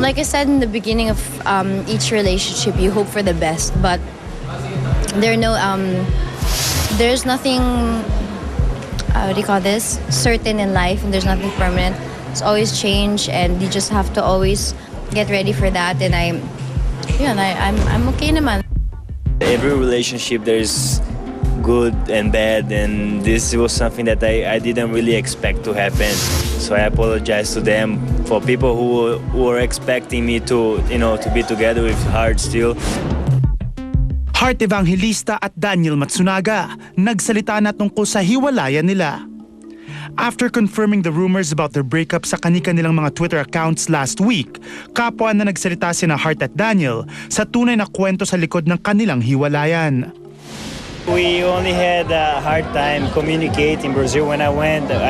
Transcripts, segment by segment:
Like I said in the beginning of each relationship, you hope for the best, but there's nothing, what do you call this, certain in life, and there's nothing permanent. It's always change, and you just have to always get ready for that. And I'm okay naman. Every relationship there's good and bad, and this was something that I didn't really expect to happen. So I apologize to them, for people who were expecting me to be together with Heart still. Heart Evangelista at Daniel Matsunaga nagsalita na tungkol sa hiwalayan nila. After confirming the rumors about their breakup sa kani-kanilang mga Twitter accounts last week, kapwa na nagsalita sina Heart at Daniel sa tunay na kwento sa likod ng kanilang hiwalayan. We only had a hard time communicating in Brazil. When I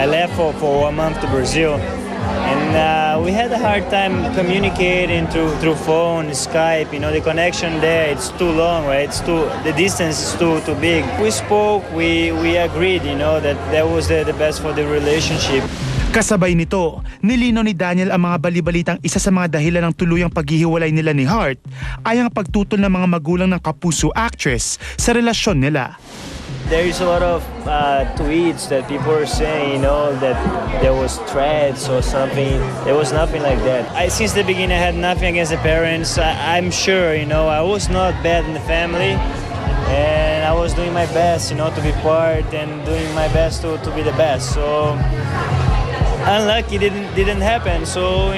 left for 1 month to Brazil, and we had a hard time communicating through phone, Skype. The connection there, it's too long, right? The distance is too big. We spoke, we agreed, that was the best for the relationship. Kasabay nito, nilino ni Daniel ang mga balibalitang isa sa mga dahilan ng tuluyang paghihiwalay nila ni Heart ay ang pagtutol ng mga magulang ng kapuso actress sa relasyon nila. There is a lot of tweets that people are saying, that there was threats or something. There was nothing like that. Since the beginning, I had nothing against the parents. I'm sure, I was not bad in the family, and I was doing my best, to be part and doing my best to be the best. So unlucky, didn't happen. So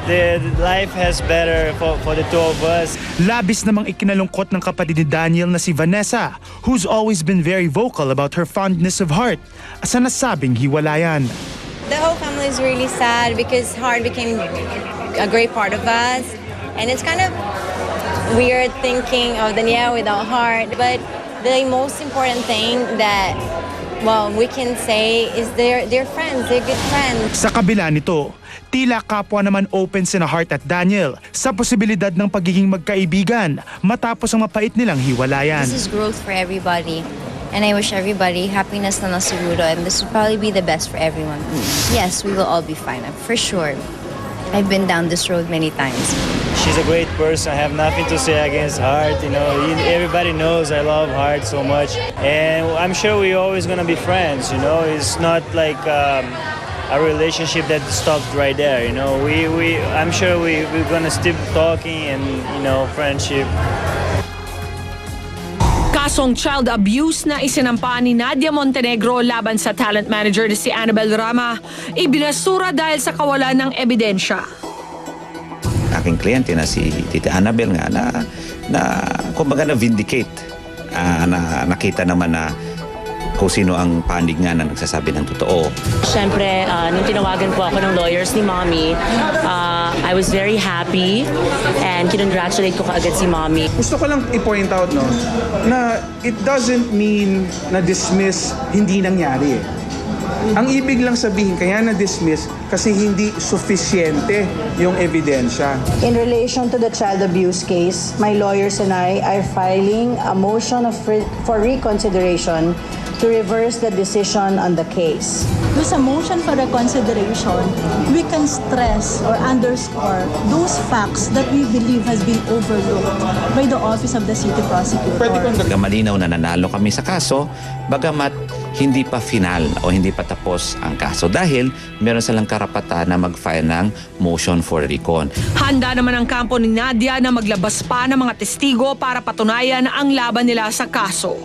the life has better for the two of us. Labis namang ikinalungkot ng kapatid ni Daniel na si Vanessa, who's always been very vocal about her fondness of Heart sa nasabing hiwalayan. The whole family is really sad because Heart became a great part of us, and it's kind of weird thinking of Danielle without Heart. But the most important thing that we can say is they're friends, they're good friends. Sa kabila nito, tila kapwa naman open sina Heart at Daniel sa posibilidad ng pagiging magkaibigan matapos ang mapait nilang hiwalayan. This is growth for everybody, and I wish everybody happiness na siguro, and this will probably be the best for everyone. Yes, we will all be fine, for sure. I've been down this road many times. She's a great person. I have nothing to say against Heart. Everybody knows I love Heart so much, and I'm sure we're always gonna be friends. It's not like a relationship that stopped right there. I'm sure we're gonna still talking and friendship. Kasong child abuse na isinampa ni Nadia Montenegro laban sa talent manager na si Annabel Rama, ibinasura dahil sa kawalan ng ebidensya. Aking kliyente na si Tita Annabel nga na kumbaga na-vindicate. Nakita naman na kung sino ang panig nga na nagsasabi ng totoo. Siyempre, nung tinawagan po ako ng lawyers ni Mommy, I was very happy and kinongratulate ko kaagad si Mommy. Gusto ko lang i-point out na it doesn't mean na dismiss hindi nangyari eh. Ang ibig lang sabihin kaya na-dismiss kasi hindi sufisyente yung ebidensya. In relation to the child abuse case, my lawyers and I are filing a motion for reconsideration to reverse the decision on the case. With a motion for reconsideration, we can stress or underscore those facts that we believe has been overlooked by the Office of the City Prosecutor. Malinaw na nanalo kami sa kaso, bagamat hindi pa final o hindi pa tapos ang kaso dahil meron silang karapatan na mag-file ng motion for recon. Handa naman ang kampo ni Nadia na maglabas pa ng mga testigo para patunayan ang laban nila sa kaso.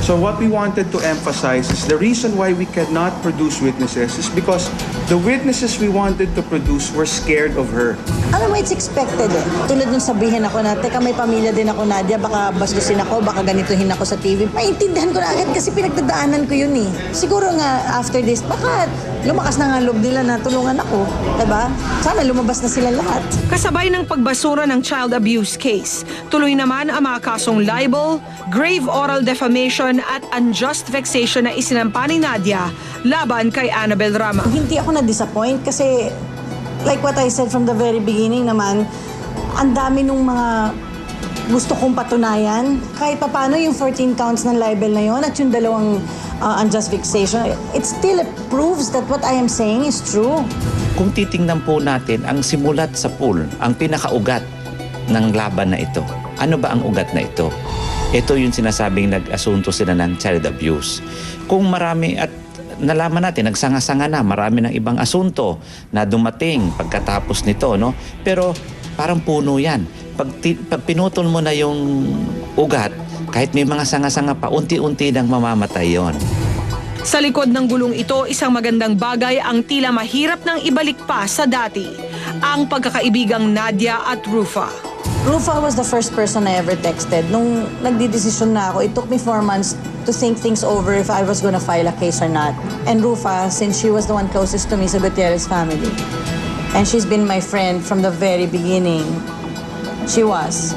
So what we wanted to emphasize is the reason why we cannot produce witnesses is because the witnesses we wanted to produce were scared of her. Alam mo, it's expected eh. Tulad nung sabihin ako na, teka may pamilya din ako, Nadia, baka bastusin ako, baka ganituhin ako sa TV. Maintindihan ko na agad kasi pinagdadaanan ko yun eh. Siguro nga after this, baka lumakas na nga loob nila na tulungan ako. Diba? Sana lumabas na sila lahat. Kasabay ng pagbasura ng child abuse case, tuloy naman ang mga kasong libel, grave oral defamation at unjust vexation na isinampa ni Nadia laban kay Annabel Rama. Hindi ako na-disappoint kasi like what I said from the very beginning naman, ang dami nung mga gusto kong patunayan. Kahit papano yung 14 counts ng libel na yon at yung dalawang unjust vexation, it still proves that what I am saying is true. Kung titingnan po natin ang simulat sa pool, ang pinakaugat ng laban na ito. Ano ba ang ugat na ito? Ito yung sinasabing nag-asunto sila ng child abuse. Kung marami at nalaman natin, nagsanga-sanga na, marami ng ibang asunto na dumating pagkatapos nito, no? Pero parang puno yan. Pag pinutol mo na yung ugat, kahit may mga sanga-sanga pa, unti-unti nang mamamatay yon. Sa likod ng gulong ito, isang magandang bagay ang tila mahirap nang ibalik pa sa dati. Ang pagkakaibigang Nadia at Rufa. Rufa was the first person I ever texted. Nung nagdidesisyon na ako, it took me 4 months to think things over if I was gonna file a case or not. And Rufa, since she was the one closest to me sa Gutierrez family, and she's been my friend from the very beginning, she was.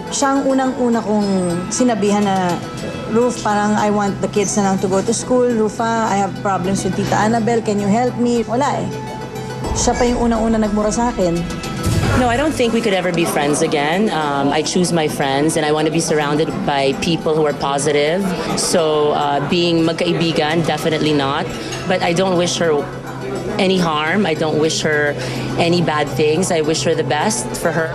Siyang unang-una kong sinabihan na, Ruf, parang I want the kids na lang to go to school. Rufa, I have problems with Tita Annabel. Can you help me? Wala eh. Siya pa yung unang-una nagmura sa akin. No, I don't think we could ever be friends again. I choose my friends and I want to be surrounded by people who are positive. So being magkaibigan, definitely not. But I don't wish her any harm. I don't wish her any bad things. I wish her the best for her.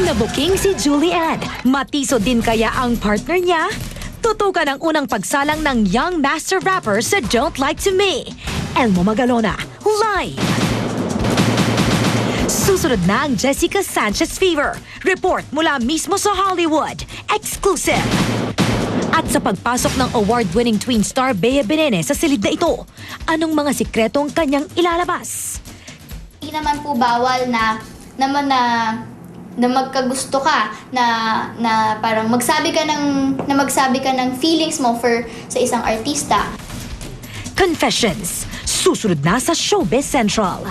Nabuking si Julianne. Matiso din kaya ang partner niya? Tutukan ang unang pagsalang ng young master rapper sa Don't Lie to Me. Elmo Magalona, live! Susunod na ang Jessica Sanchez Fever. Report mula mismo sa Hollywood. Exclusive! At sa pagpasok ng award-winning twin star Bea Benene sa silid na ito, anong mga sikreto ang kanyang ilalabas? Hindi naman po bawal na magkagusto ka na parang magsabi ka ng feelings mo sa isang artista. Confessions, susunod na sa Showbiz Central.